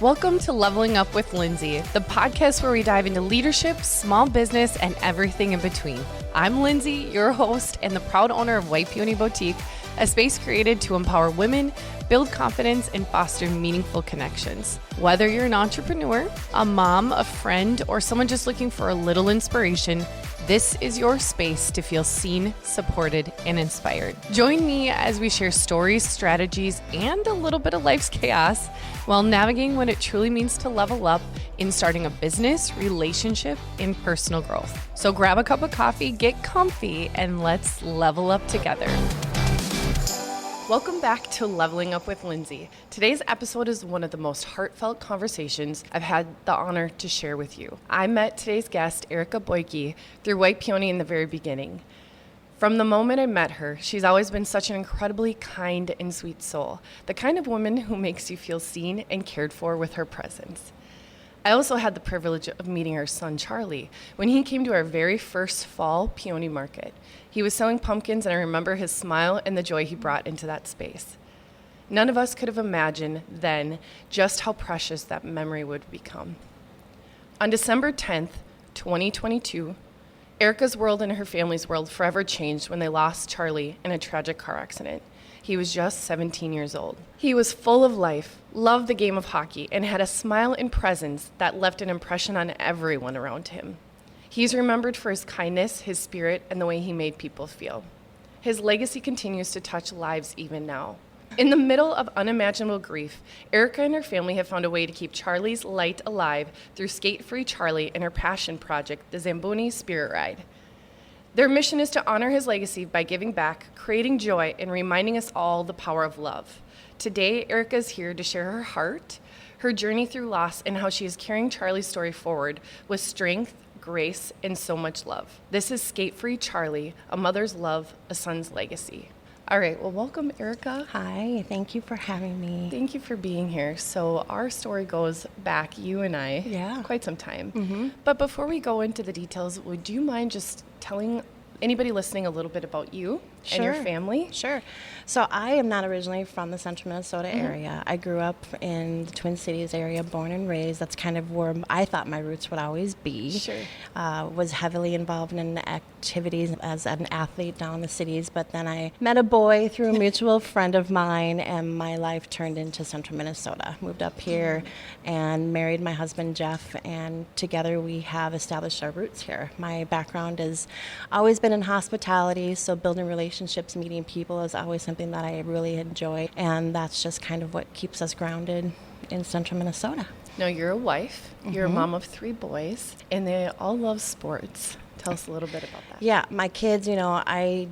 Welcome to Leveling Up with Lindsay, the podcast where we dive into leadership, small business, and everything in between. I'm Lindsay, your host and the proud owner of White Peony Boutique, a space created to empower women, build confidence, and foster meaningful connections. Whether you're an entrepreneur, a mom, a friend, or someone just looking for a little inspiration, this is your space to feel seen, supported, and inspired. Join me as we share stories, strategies, and a little bit of life's chaos while navigating what it truly means to level up in starting a business, relationship, and personal growth. So grab a cup of coffee, get comfy, and let's level up together. Welcome back to Leveling Up with Lindsay. Today's episode is one of the most heartfelt conversations I've had the honor to share with you. I met today's guest, Erika Boike, through White Peony in the very beginning. From the moment I met her, she's always been such an incredibly kind and sweet soul, the kind of woman who makes you feel seen and cared for with her presence. I also had the privilege of meeting her son, Charlie, when he came to our very first fall peony market. He was selling pumpkins, and I remember his smile and the joy he brought into that space. None of us could have imagined then just how precious that memory would become. On December 10th, 2022, Erika's world and her family's world forever changed when they lost Charlie in a tragic car accident. He was just 17 years old. He was full of life, loved the game of hockey, and had a smile and presence that left an impression on everyone around him. He's remembered for his kindness, his spirit, and the way he made people feel. His legacy continues to touch lives even now. In the middle of unimaginable grief, Erika and her family have found a way to keep Charlie's light alive through Skate Free Charlie and her passion project, the Zamboni Spirit Ride. Their mission is to honor his legacy by giving back, creating joy, and reminding us all the power of love. Today, Erika is here to share her heart, her journey through loss, and how she is carrying Charlie's story forward with strength, grace, and so much love. This is Skate Free Charlie, a mother's love, a son's legacy. All right, well, welcome, Erika. Hi, thank you for having me. Thank you for being here. So our story goes back, you and I, quite some time. Mm-hmm. But before we go into the details, would you mind just telling anybody listening a little bit about you and your family? Sure. So I am not originally from the central Minnesota area. I grew up in the Twin Cities area, born and raised. That's kind of where I thought my roots would always be. Sure. Was heavily involved in activities as an athlete down in the cities, but then I met a boy through a mutual friend of mine, and my life turned into central Minnesota. Moved up here and married my husband, Jeff, and together we have established our roots here. My background has always been in hospitality, so building relationships, meeting people is always something that I really enjoy, and that's just kind of what keeps us grounded in central Minnesota. Now, you're a wife, you're a mom of 3 boys, and they all love sports. Tell us a little bit about that. Yeah, my kids, I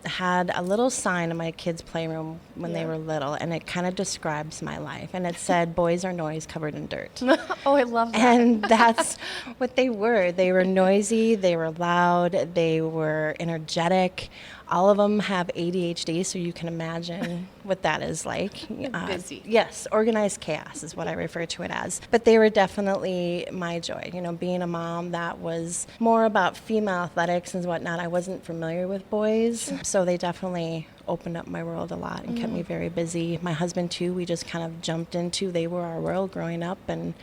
had a little sign in my kids' playroom when they were little, and it kind of describes my life, and it said, boys are noise covered in dirt. Oh, I love that. And that's what they were. They were noisy, they were loud, they were energetic. All of them have ADHD, so you can imagine what that is like. Busy. Yes, organized chaos is what I refer to it as. But they were definitely my joy. Being a mom that was more about female athletics and whatnot, I wasn't familiar with boys, so they definitely opened up my world a lot and kept me very busy. My husband, too, we just kind of jumped into, they were our world growing up and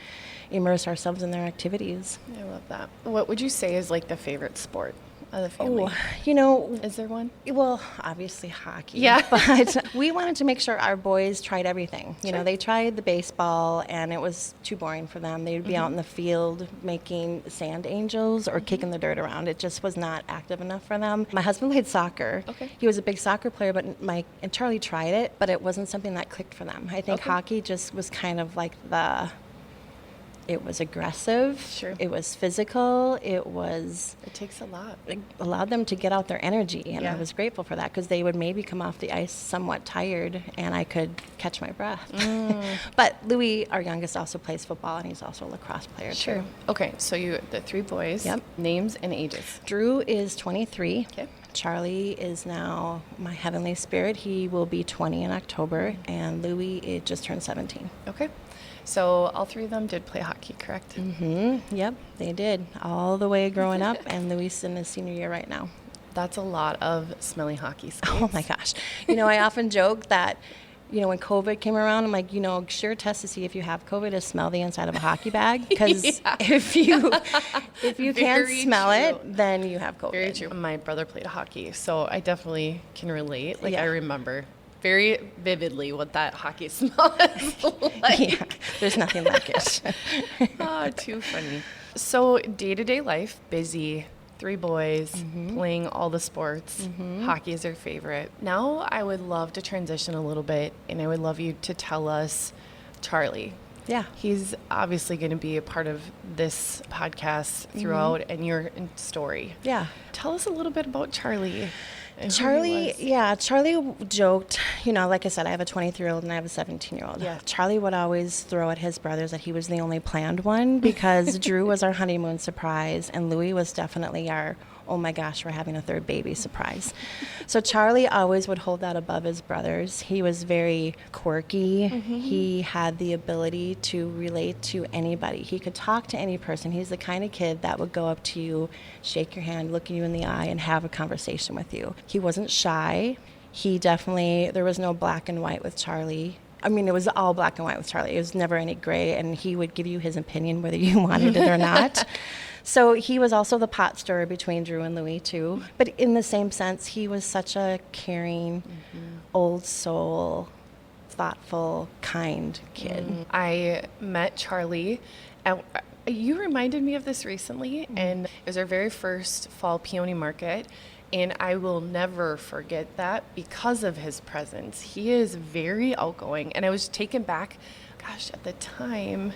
immersed ourselves in their activities. I love that. What would you say is like the favorite sport of the family? Is there one? Well, obviously hockey. Yeah. But we wanted to make sure our boys tried everything. Sure. They tried the baseball, and it was too boring for them. They'd be out in the field making sand angels or kicking the dirt around. It just was not active enough for them. My husband played soccer. Okay. He was a big soccer player, but and Charlie tried it, but it wasn't something that clicked for them. I think hockey just was kind of like it was aggressive. Sure. It was physical. It takes a lot. It allowed them to get out their energy, and I was grateful for that because they would maybe come off the ice somewhat tired, and I could catch my breath. But Louis, our youngest, also plays football, and he's also a lacrosse player too. Okay, so the 3 boys. Yep. Names and ages. Drew is 23. Okay. Charlie is now my heavenly spirit. He will be 20 in October, and Louis just turned 17. Okay. So all 3 of them did play hockey, correct? Mm-hmm. Yep, they did. All the way growing up, and Louis in his senior year right now. That's a lot of smelly hockey skates. Oh, my gosh. I often joke that when COVID came around, I'm like, sure test to see if you have COVID is smell the inside of a hockey bag. Because if you can't smell it, then you have COVID. Very true. My brother played hockey, so I definitely can relate. Like, I remember very vividly what that hockey smell is like. Yeah, there's nothing like it. Oh, too funny. So day-to-day life, busy, 3 boys, playing all the sports. Hockey is their favorite. Now I would love to transition a little bit, and I would love you to tell us Charlie. Yeah. He's obviously going to be a part of this podcast throughout and your story. Yeah. Tell us a little bit about Charlie. Charlie joked, like I said, I have a 23-year-old and I have a 17-year-old. Yeah. Charlie would always throw at his brothers that he was the only planned one because Drew was our honeymoon surprise and Louis was definitely our, oh my gosh, we're having a 3rd baby surprise. So Charlie always would hold that above his brothers. He was very quirky. He had the ability to relate to anybody. He could talk to any person. He's the kind of kid that would go up to you, shake your hand, look you in the eye, and have a conversation with you. He wasn't shy. There was no black and white with Charlie. I mean, it was all black and white with Charlie. It was never any gray, and he would give you his opinion whether you wanted it or not. So he was also the pot stirrer between Drew and Louis, too. But in the same sense, he was such a caring, old soul, thoughtful, kind kid. I met Charlie. You reminded me of this recently, and it was our very first fall peony market. And I will never forget that because of his presence. He is very outgoing. And I was taken back, gosh, at the time,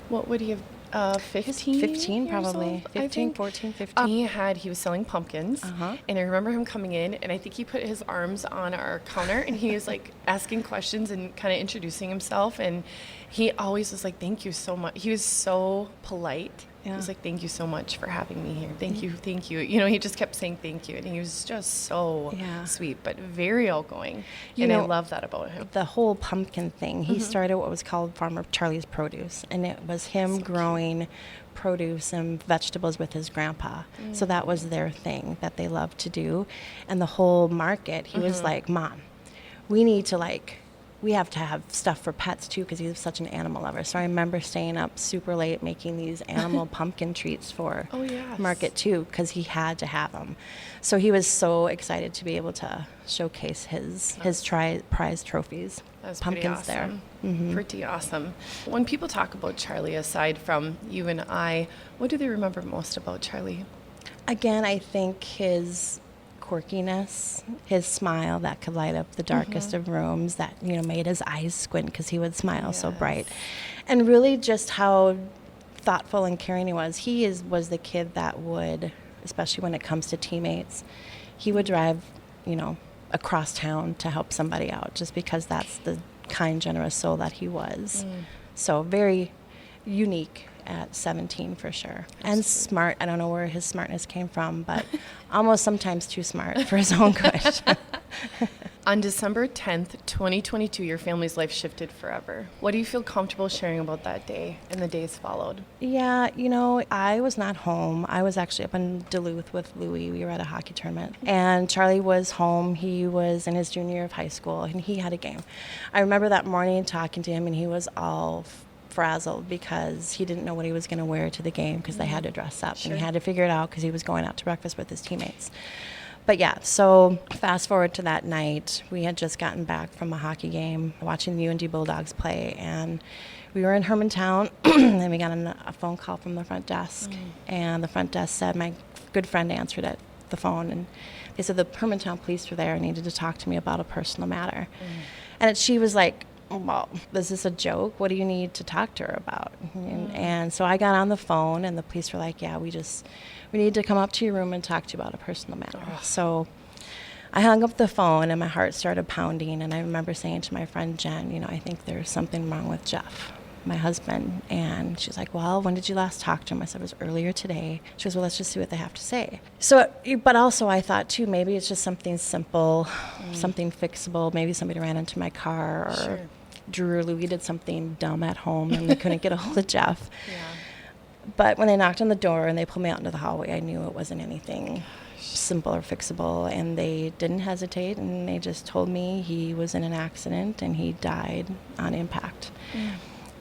what would he have, 15? 15 probably. Old, 15, 14, 15. He was selling pumpkins. And I remember him coming in, and I think he put his arms on our counter, and he was like asking questions and kind of introducing himself. And he always was like, thank you so much. He was so polite. Yeah. He was like, thank you so much for having me here. Thank you, thank you. He just kept saying thank you. And he was just so sweet, but very outgoing. I love that about him. The whole pumpkin thing, he started what was called Farmer Charlie's Produce. And it was him growing produce and vegetables with his grandpa. So that was their thing that they loved to do. And the whole market, he was like, Mom, we need to we have to have stuff for pets too because he's such an animal lover. So I remember staying up super late making these animal pumpkin treats for market too because he had to have them. So he was so excited to be able to showcase his prize trophies. That's pumpkins pretty awesome. there. Pretty awesome. When people talk about Charlie, aside from you and I, what do they remember most about Charlie? Again, I think his quirkiness, his smile that could light up the darkest of rooms, that made his eyes squint because he would smile so bright, and really just how thoughtful and caring he was. He was the kid that would, especially when it comes to teammates, he would drive, across town to help somebody out, just because that's the kind, generous soul that he was. So very unique at 17 for sure. Absolutely. And smart. I don't know where his smartness came from, but almost sometimes too smart for his own good. On December 10th, 2022, your family's life shifted forever. What do you feel comfortable sharing about that day and the days followed? Yeah, I was not home. I was actually up in Duluth with Louis. We were at a hockey tournament. And Charlie was home. He was in his junior year of high school, and he had a game. I remember that morning talking to him, and he was all frazzled because he didn't know what he was going to wear to the game because they had to dress up. And he had to figure it out because he was going out to breakfast with his teammates. But yeah, so fast forward to that night, we had just gotten back from a hockey game, watching the UND Bulldogs play, and we were in Hermantown, and we got a phone call from the front desk, and the front desk said, my good friend answered the phone, and they said the Hermantown police were there and needed to talk to me about a personal matter. And she was like, well, is this a joke? What do you need to talk to her about? And so I got on the phone, and the police were like, yeah, we need to come up to your room and talk to you about a personal matter. So I hung up the phone, and my heart started pounding, and I remember saying to my friend Jen, I think there's something wrong with Jeff, my husband. And she's like, well, when did you last talk to him? I said, it was earlier today. She goes, well, let's just see what they have to say. So, but also I thought too, maybe it's just something simple, something fixable. Maybe somebody ran into my car, or Drew or Louis did something dumb at home and they couldn't get a hold of Jeff. But when they knocked on the door and they pulled me out into the hallway, I knew it wasn't anything simple or fixable, and they didn't hesitate, and they just told me he was in an accident and he died on impact.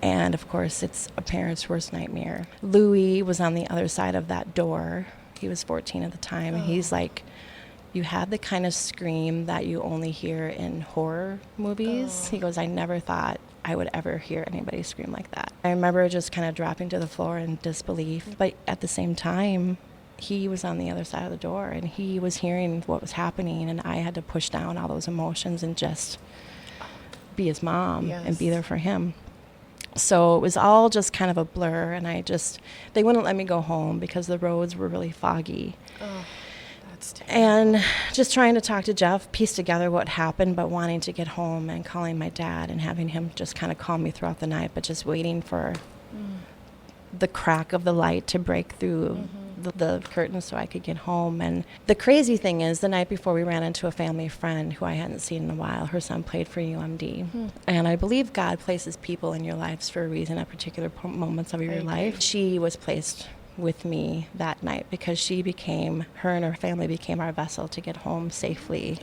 And of course, it's a parent's worst nightmare. Louis was on the other side of that door. He was 14 at the time, and he's like, you had the kind of scream that you only hear in horror movies. He goes, I never thought I would ever hear anybody scream like that. I remember just kind of dropping to the floor in disbelief, but at the same time, he was on the other side of the door, and he was hearing what was happening, and I had to push down all those emotions and just be his mom and be there for him. So it was all just kind of a blur, and they wouldn't let me go home because the roads were really foggy. And just trying to talk to Jeff, piece together what happened, but wanting to get home and calling my dad and having him just kind of calm me throughout the night, but just waiting for the crack of the light to break through the curtain so I could get home. And the crazy thing is, the night before, we ran into a family friend who I hadn't seen in a while. Her son played for UMD. And I believe God places people in your lives for a reason at particular moments of your life. She was placed with me that night because her and her family became our vessel to get home safely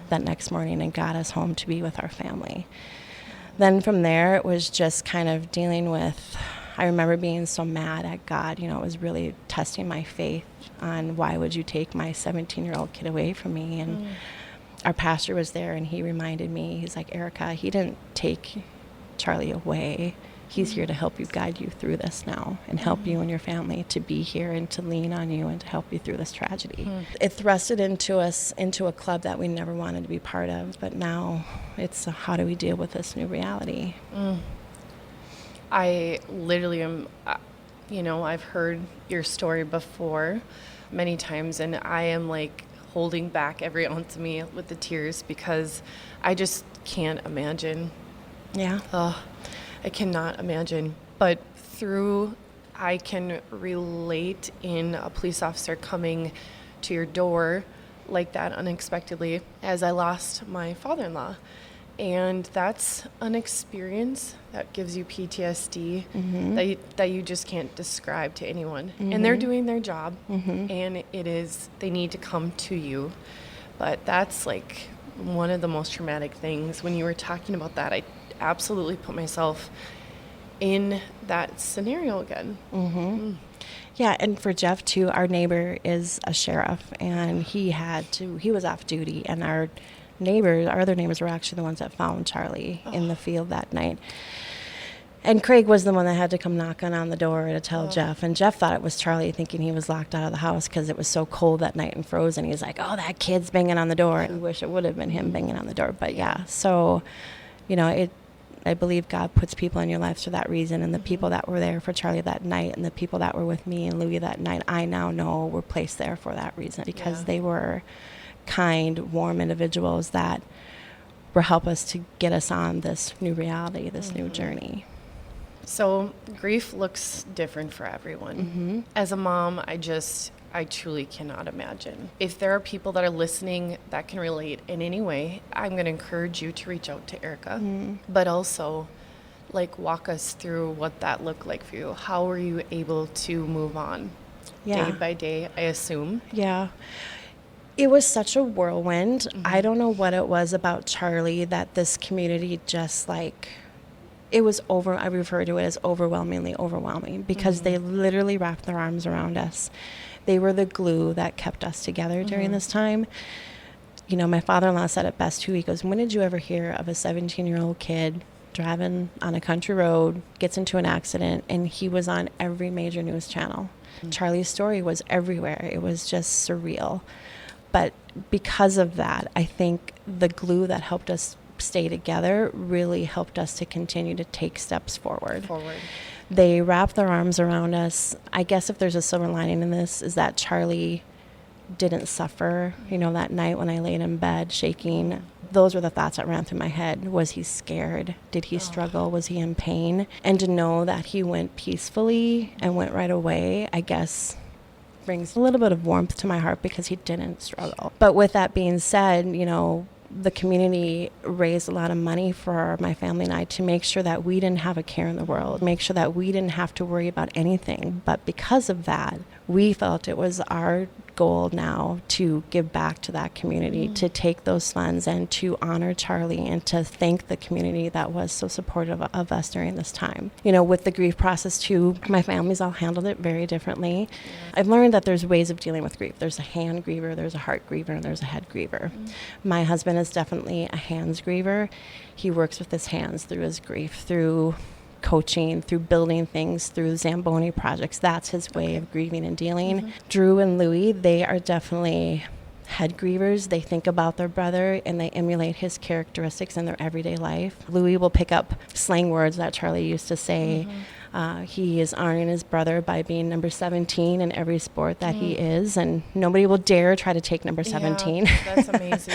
that next morning and got us home to be with our family. Then from there, it was just kind of dealing with, I remember being so mad at God. It was really testing my faith on why would you take my 17-year-old kid away from me? And our pastor was there, and he reminded me, he's like, Erika, he didn't take Charlie away. He's here to help you, guide you through this now, and help you and your family to be here and to lean on you and to help you through this tragedy. It thrusted into us into a club that we never wanted to be part of, but now it's how do we deal with this new reality? I literally am, I've heard your story before many times, and I am like holding back every ounce of me with the tears because I just can't imagine. Yeah. I cannot imagine. But I can relate in a police officer coming to your door like that unexpectedly, as I lost my father-in-law. And that's an experience that gives you PTSD that you just can't describe to anyone. And they're doing their job, and they need to come to you. But that's like one of the most traumatic things. When you were talking about that, I absolutely put myself in that scenario again. Yeah, and for Jeff too, our neighbor is a sheriff, and he was off duty, and our other neighbors were actually the ones that found Charlie in the field that night. And Craig was the one that had to come knocking on the door to tell Jeff. And Jeff thought it was Charlie, thinking he was locked out of the house because it was so cold that night and frozen. He's like, oh, that kid's banging on the door. I wish it would have been him banging on the door. But so, I believe God puts people in your lives for that reason. And the people that were there for Charlie that night and the people that were with me and Louis that night, I now know were placed there for that reason because they were kind, warm individuals that will help us to get us on this new reality, this new journey. So grief looks different for everyone. As a mom, I truly cannot imagine. If there are people that are listening that can relate in any way, I'm going to encourage you to reach out to Erika, but also walk us through what that looked like for you. How were you able to move on day by day, I assume? Yeah. It was such a whirlwind. I don't know what it was about Charlie that this community just it was I refer to it as overwhelmingly overwhelming because they literally wrapped their arms around us. They were the glue that kept us together during this time. My father-in-law said it best too. He goes, when did you ever hear of a 17-year-old kid driving on a country road, gets into an accident, and he was on every major news channel? Charlie's story was everywhere. It was just surreal. But because of that, I think the glue that helped us stay together really helped us to continue to take steps forward. They wrapped their arms around us. I guess if there's a silver lining in this is that Charlie didn't suffer. That night when I laid in bed shaking, those were the thoughts that ran through my head. Was he scared? Did he struggle? Was he in pain? And to know that he went peacefully and went right away, I guess brings a little bit of warmth to my heart because he didn't struggle. But with that being said, the community raised a lot of money for my family and I to make sure that we didn't have a care in the world, make sure that we didn't have to worry about anything. But because of that, we felt it was our goal now to give back to that community, to take those funds and to honor Charlie and to thank the community that was so supportive of us during this time. You know, with the grief process too, my family's all handled it very differently. I've learned that there's ways of dealing with grief. There's a hand griever, there's a heart griever, and there's a head griever. My husband is definitely a hands griever. He works with his hands through his grief, through coaching, through building things, through Zamboni projects. That's his way of grieving and dealing. Drew and Louie, they are definitely head grievers. They think about their brother and they emulate his characteristics in their everyday life. Louie will pick up slang words that Charlie used to say. He is honoring his brother by being number 17 in every sport that he is, and nobody will dare try to take number 17. Yeah, that's amazing.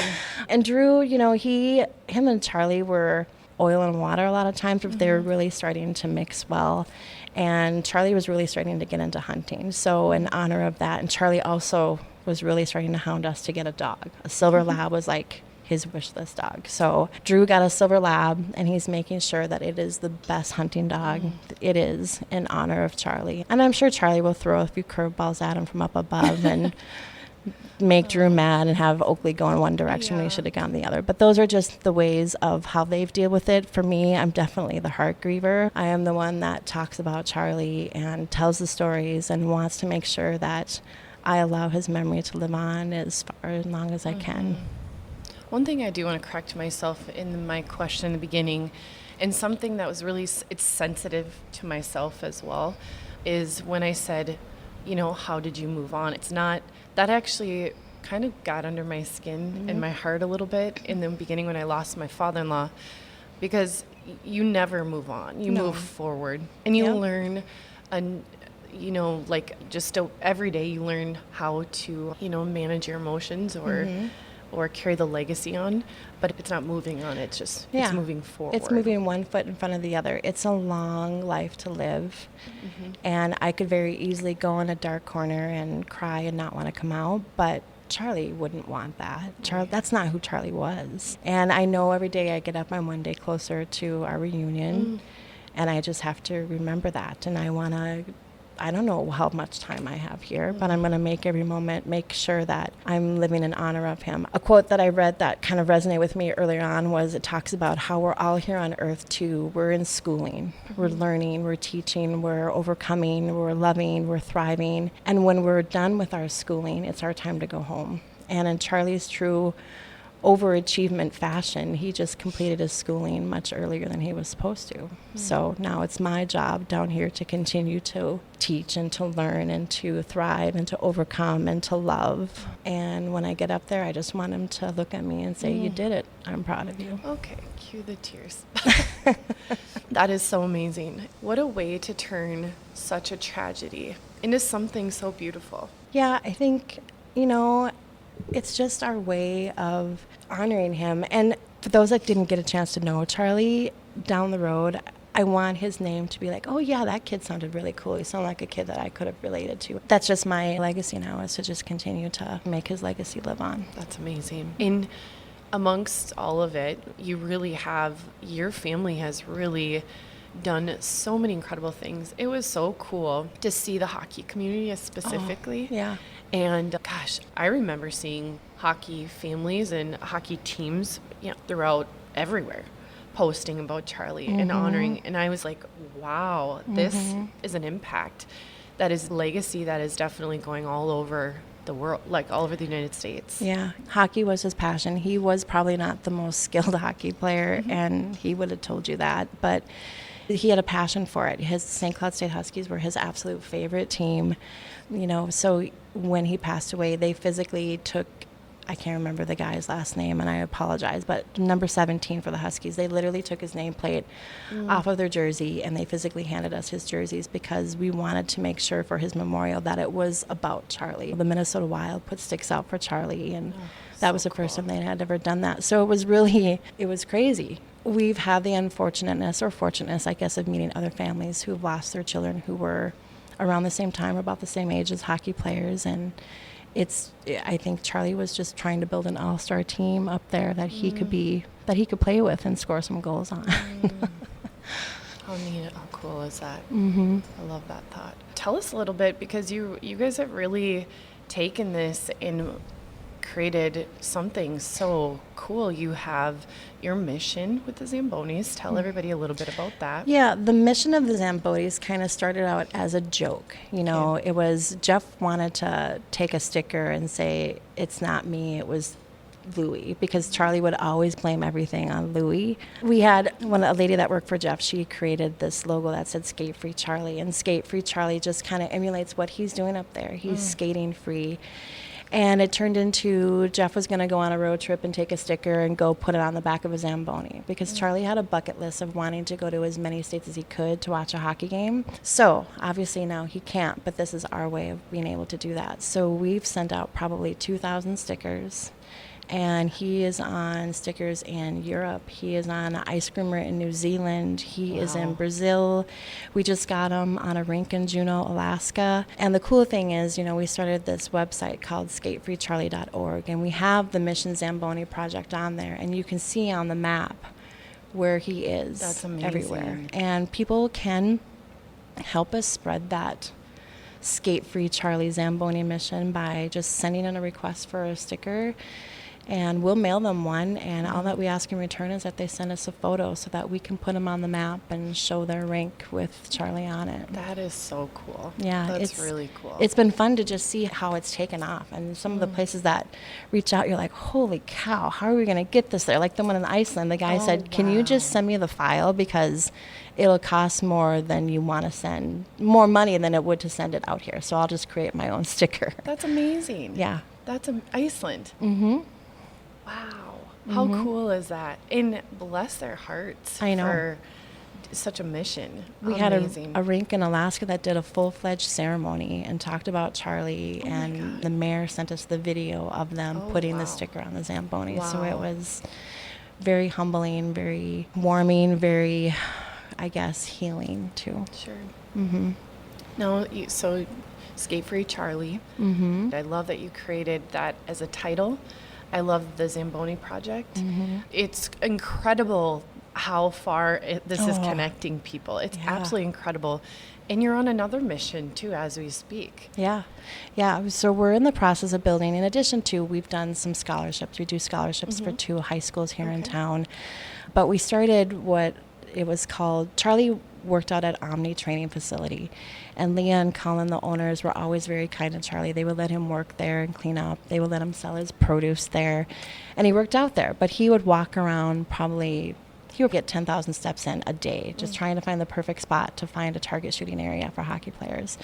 And Drew, you know, him and Charlie were oil and water a lot of times, but they were really starting to mix well. And Charlie was really starting to get into hunting. So in honor of that, and Charlie also was really starting to hound us to get a dog. A silver lab was like his wish list dog. So Drew got a silver lab, and he's making sure that it is the best hunting dog it is in honor of Charlie. And I'm sure Charlie will throw a few curveballs at him from up above and make Drew mad and have Oakley go in one direction when he should have gone the other. But those are just the ways of how they've dealt with it. For me, I'm definitely the heart griever. I am the one that talks about Charlie and tells the stories and wants to make sure that I allow his memory to live on as long as I can. One thing I do want to correct myself in my question in the beginning, and something that was really, it's sensitive to myself as well, is when I said, you know, how did you move on? It's not, that actually kind of got under my skin and my heart a little bit in the beginning when I lost my father-in-law, because you never move on. You move forward, and you learn, you know, like just every day you learn how to, you know, manage your emotions or carry the legacy on, but it's not moving on. It's just, it's moving forward. It's moving one foot in front of the other. It's a long life to live. And I could very easily go in a dark corner and cry and not want to come out, but Charlie wouldn't want that. That's not who Charlie was. And I know every day I get up, I'm one day closer to our reunion, and I just have to remember that. And I don't know how much time I have here, but I'm going to make every moment, make sure that I'm living in honor of him. A quote that I read that kind of resonated with me earlier on was, it talks about how we're all here on earth too. We're in schooling, we're learning, we're teaching, we're overcoming, we're loving, we're thriving. And when we're done with our schooling, it's our time to go home. And in Charlie's true overachievement fashion, he just completed his schooling much earlier than he was supposed to. So now it's my job down here to continue to teach and to learn and to thrive and to overcome and to love. And when I get up there, I just want him to look at me and say, you did it. I'm proud of you. Okay, cue the tears. That is so amazing. What a way to turn such a tragedy into something so beautiful. Yeah, I think, you know, it's just our way of honoring him. And for those that didn't get a chance to know Charlie, down the road, I want his name to be like, oh yeah, that kid sounded really cool. He sounded like a kid that I could have related to. That's just my legacy now, is to just continue to make his legacy live on. That's amazing. In amongst all of it, your family has really done so many incredible things. It was so cool to see the hockey community specifically. Yeah. And gosh, I remember seeing hockey families and hockey teams, you know, throughout everywhere posting about Charlie and honoring. And I was like, wow, this is an impact. That is legacy that is definitely going all over the world, like all over the United States. Yeah, hockey was his passion. He was probably not the most skilled hockey player, and he would have told you that, but he had a passion for it. His St. Cloud State Huskies were his absolute favorite team, you know. So when he passed away, they physically took, I can't remember the guy's last name, and I apologize, but number 17 for the Huskies, they literally took his nameplate off of their jersey, and they physically handed us his jerseys because we wanted to make sure for his memorial that it was about Charlie. The Minnesota Wild put sticks out for Charlie, and that was the first time they had ever done that. So it was crazy. We've had the unfortunateness, or fortunateness, I guess, of meeting other families who've lost their children who were around the same time or about the same age as hockey players, and I think Charlie was just trying to build an all-star team up there that he could play with and score some goals on. How neat, how cool is that? I love that thought. Tell us a little bit, because you guys have really taken this and created something so cool. You have your mission with the Zambonis. Tell everybody a little bit about that. Yeah, the mission of the Zambonis kind of started out as a joke. It was Jeff wanted to take a sticker and say, it's not me, it was Louie, because Charlie would always blame everything on Louie. We had a lady that worked for Jeff, she created this logo that said Skate Free Charlie, and Skate Free Charlie just kind of emulates what he's doing up there. He's skating free. And it turned into Jeff was going to go on a road trip and take a sticker and go put it on the back of a Zamboni, because Charlie had a bucket list of wanting to go to as many states as he could to watch a hockey game. So obviously now he can't, but this is our way of being able to do that. So we've sent out probably 2,000 stickers. And he is on stickers in Europe. He is on an ice creamer in New Zealand. He is in Brazil. We just got him on a rink in Juneau, Alaska. And the cool thing is, we started this website called skatefreecharlie.org, and we have the Mission Zamboni project on there. And you can see on the map where he is. That's amazing. Everywhere. And people can help us spread that Skate Free Charlie Zamboni mission by just sending in a request for a sticker. And we'll mail them one, and all that we ask in return is that they send us a photo so that we can put them on the map and show their rink with Charlie on it. That is so cool. Yeah, that's really cool. It's been fun to just see how it's taken off. And some of the places that reach out, you're like, holy cow, how are we going to get this there? Like the one in Iceland, the guy said, can you just send me the file, because it'll cost more than you want to send, more money than it would to send it out here. So I'll just create my own sticker. That's amazing. Yeah. That's Iceland. Mm-hmm. Wow. How cool is that? And bless their hearts I know. For such a mission. We Amazing. had a rink in Alaska that did a full-fledged ceremony and talked about Charlie, and the mayor sent us the video of them putting the sticker on the Zamboni. Wow. So it was very humbling, very warming, very, I guess, healing too. Sure. Mm-hmm. Now, so Skate Free Charlie. Mm-hmm. I love that you created that as a title. I love the Zamboni project. Mm-hmm. It's incredible how far this is connecting people. It's absolutely incredible. And you're on another mission, too, as we speak. Yeah. So we're in the process of building. In addition to, we've done some scholarships. We do scholarships for 2 high schools here in town. But we started what it was called, Charlie worked out at Omni Training Facility. And Leah and Colin, the owners, were always very kind to Charlie. They would let him work there and clean up. They would let him sell his produce there. And he worked out there. But he would walk around he would get 10,000 steps in a day, just trying to find the perfect spot to find a target shooting area for hockey players.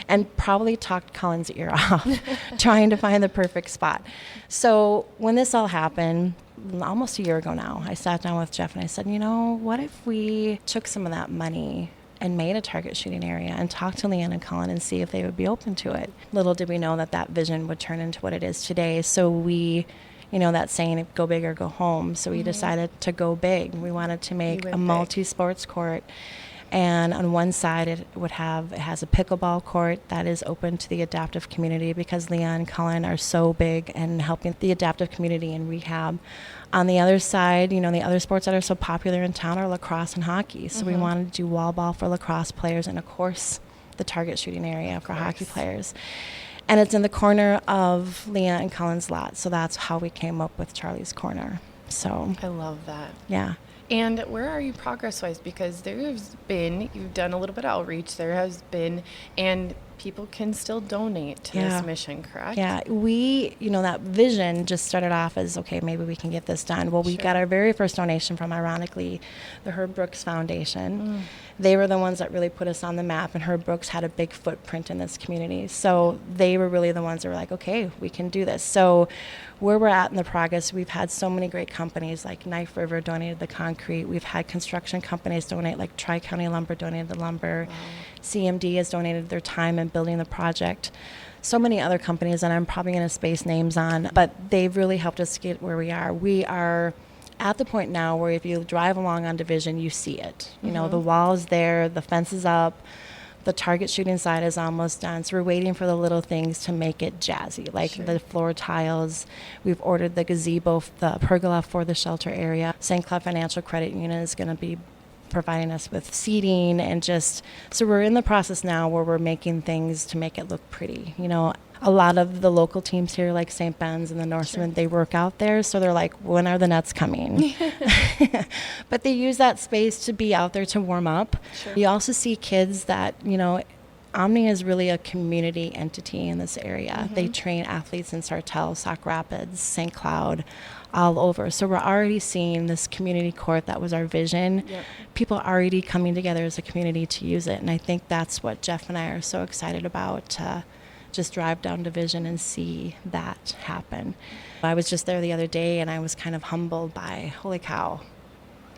And probably talked Colin's ear off, trying to find the perfect spot. So when this all happened, almost a year ago now, I sat down with Jeff and I said, what if we took some of that money and made a target shooting area and talked to Leanne and Colin and see if they would be open to it. Little did we know that vision would turn into what it is today. So we, that saying, go big or go home. So we decided to go big. We wanted to make a multi-sports court. And on one side, it has a pickleball court that is open to the adaptive community, because Leanne and Colin are so big and helping the adaptive community in rehab. On the other side, the other sports that are so popular in town are lacrosse and hockey. So we wanted to do wall ball for lacrosse players, and of course, the target shooting area for hockey players. And it's in the corner of Leah and Colin's lot. So that's how we came up with Charlie's Corner. So I love that. Yeah. And where are you progress-wise? Because you've done a little bit of outreach, and people can still donate to this mission, correct? Yeah, that vision just started off as, okay, maybe we can get this done. Well, we got our very first donation from, ironically, the Herb Brooks Foundation. They were the ones that really put us on the map, and Herb Brooks had a big footprint in this community. So they were really the ones that were like, okay, we can do this. So where we're at in the progress, we've had so many great companies, like Knife River donated the concrete. We've had construction companies donate, like Tri-County Lumber donated the lumber. Wow. CMD has donated their time in building the project. So many other companies that I'm probably going to space names on, but they've really helped us get where we are. We are at the point now where if you drive along on Division, you see it. The wall is there, the fence is up, the target shooting side is almost done. So we're waiting for the little things to make it jazzy, like the floor tiles. We've ordered the gazebo, the pergola for the shelter area. St. Cloud Financial Credit Union is going to be providing us with seating and just, so we're in the process now where we're making things to make it look pretty. You know, a lot of the local teams here, like St. Ben's and the Norsemen, they work out there. So they're like, when are the Nets coming? But they use that space to be out there to warm up. Sure. You also see kids that, you know, Omni is really a community entity in this area. They train athletes in Sartell, Sauk Rapids, St. Cloud, all over. So we're already seeing this community court that was our vision. Yep. People are already coming together as a community to use it. And I think that's what Jeff and I are so excited about, to just drive down Division and see that happen. I was just there the other day and I was kind of humbled by, holy cow,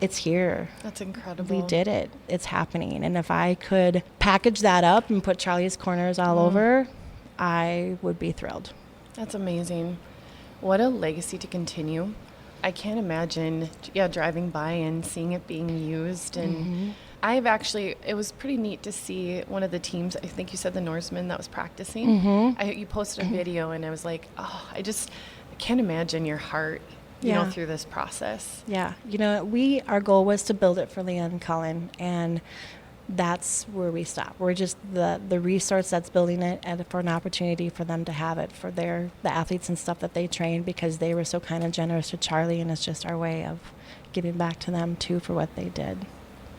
it's here. That's incredible. We did it. It's happening. And if I could package that up and put Charlie's Corners all over, I would be thrilled. That's amazing. What a legacy to continue. I can't imagine, driving by and seeing it being used. And I've actually, it was pretty neat to see one of the teams, I think you said the Norseman that was practicing. You posted a video and I was like, oh, I can't imagine your heart, you know, through this process. Yeah. You know, our goal was to build it for Leanne and Colin, and that's where we stop. We're just the resource that's building it, and for an opportunity for them to have it for the athletes and stuff that they train, because they were so kind of generous to Charlie, and it's just our way of giving back to them too for what they did.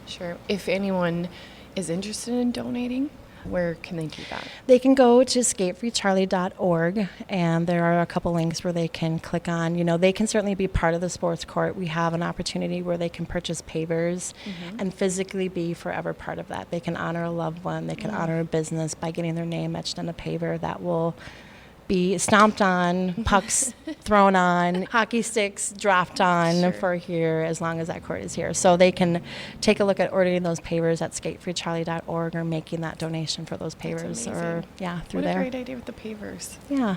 Sure. If anyone is interested in donating, where can they do that? They can go to skatefreecharlie.org, and there are a couple links where they can click on. You know, they can certainly be part of the sports court. We have an opportunity where they can purchase pavers and physically be forever part of that. They can honor a loved one. They can honor a business by getting their name etched on a paver that will be stomped on, pucks thrown on, hockey sticks dropped on for here as long as that court is here. So they can take a look at ordering those pavers at skatefreecharlie.org or making that donation for those pavers, or through there. What a great idea with the pavers. Yeah.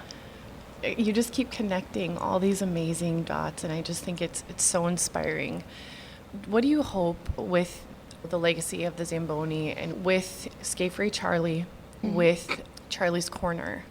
You just keep connecting all these amazing dots, and I just think it's so inspiring. What do you hope with the legacy of the Zamboni and with Skate Free Charlie, with Charlie's Corner?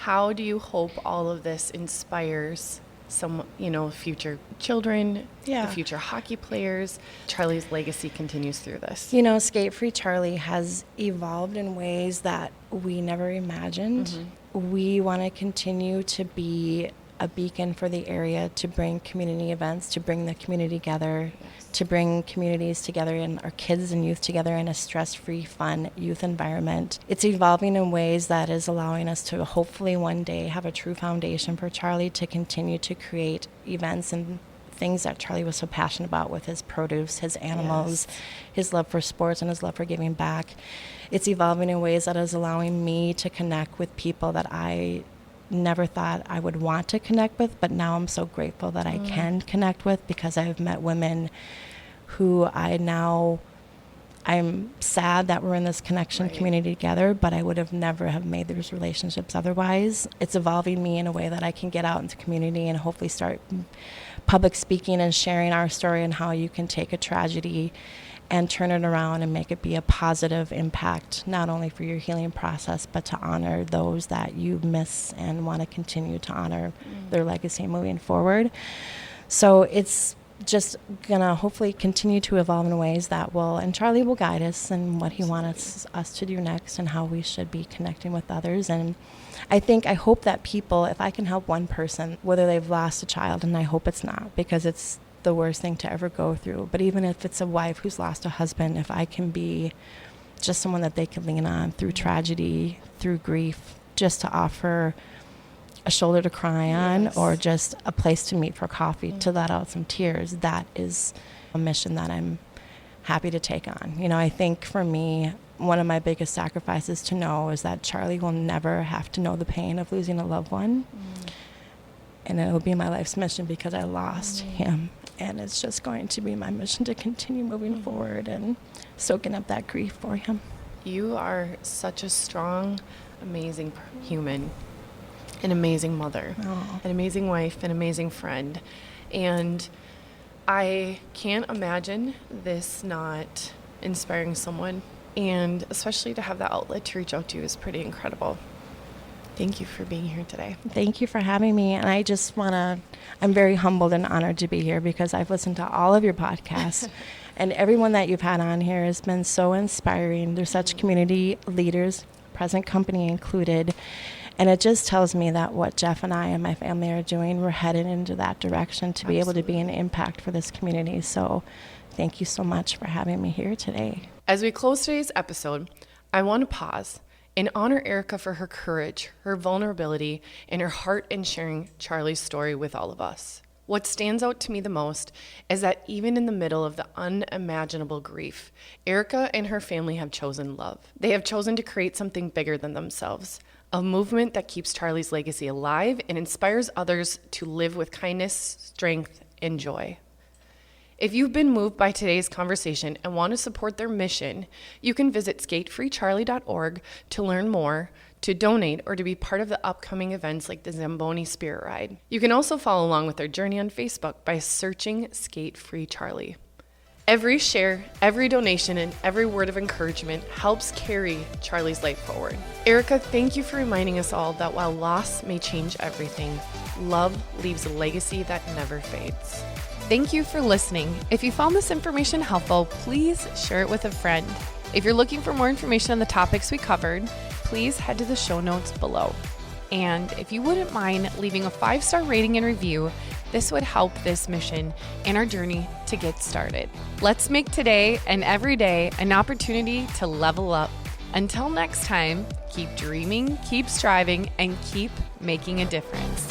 How do you hope all of this inspires some, you know, future children, the future hockey players? Charlie's legacy continues through this. You know, Skate Free Charlie has evolved in ways that we never imagined. We want to continue to be a beacon for the area, to bring community events, to bring the community together, to bring communities together and our kids and youth together in a stress-free, fun youth environment. It's evolving in ways that is allowing us to hopefully one day have a true foundation for Charlie to continue to create events and things that Charlie was so passionate about with his produce, his animals, his love for sports, and his love for giving back. It's evolving in ways that is allowing me to connect with people that I never thought I would want to connect with, but now I'm so grateful that I can connect with, because I've met women who I'm sad that we're in this connection community together, but I would have never have made those relationships otherwise. It's evolving me in a way that I can get out into community and hopefully start public speaking and sharing our story and how you can take a tragedy and turn it around and make it be a positive impact, not only for your healing process, but to honor those that you miss and want to continue to honor their legacy moving forward. So it's just going to hopefully continue to evolve in ways that will, and Charlie will guide us in what he wants us to do next and how we should be connecting with others. And I hope that people, if I can help one person, whether they've lost a child, and I hope it's not, because it's the worst thing to ever go through, but even if it's a wife who's lost a husband, if I can be just someone that they can lean on through tragedy, through grief, just to offer a shoulder to cry on, or just a place to meet for coffee, to let out some tears, that is a mission that I'm happy to take on. You know, I think for me, one of my biggest sacrifices to know is that Charlie will never have to know the pain of losing a loved one. And it will be my life's mission, because I lost him. And it's just going to be my mission to continue moving forward and soaking up that grief for him. You are such a strong, amazing human, an amazing mother, an amazing wife, an amazing friend. And I can't imagine this not inspiring someone. And especially to have that outlet to reach out to is pretty incredible. Thank you for being here today. Thank you for having me. And I'm very humbled and honored to be here because I've listened to all of your podcasts and everyone that you've had on here has been so inspiring. They're such community leaders, present company included. And it just tells me that what Jeff and I and my family are doing, we're headed into that direction to be able to be an impact for this community. So thank you so much for having me here today. As we close today's episode, I want to pause and honor Erika for her courage, her vulnerability, and her heart in sharing Charlie's story with all of us. What stands out to me the most is that even in the middle of the unimaginable grief, Erika and her family have chosen love. They have chosen to create something bigger than themselves, a movement that keeps Charlie's legacy alive and inspires others to live with kindness, strength, and joy. If you've been moved by today's conversation and want to support their mission, you can visit skatefreecharlie.org to learn more, to donate, or to be part of the upcoming events like the Zamboni Spirit Ride. You can also follow along with their journey on Facebook by searching Skate Free Charlie. Every share, every donation, and every word of encouragement helps carry Charlie's life forward. Erika, thank you for reminding us all that while loss may change everything, love leaves a legacy that never fades. Thank you for listening. If you found this information helpful, please share it with a friend. If you're looking for more information on the topics we covered, please head to the show notes below. And if you wouldn't mind leaving a 5-star rating and review, this would help this mission and our journey to get started. Let's make today and every day an opportunity to level up. Until next time, keep dreaming, keep striving, and keep making a difference.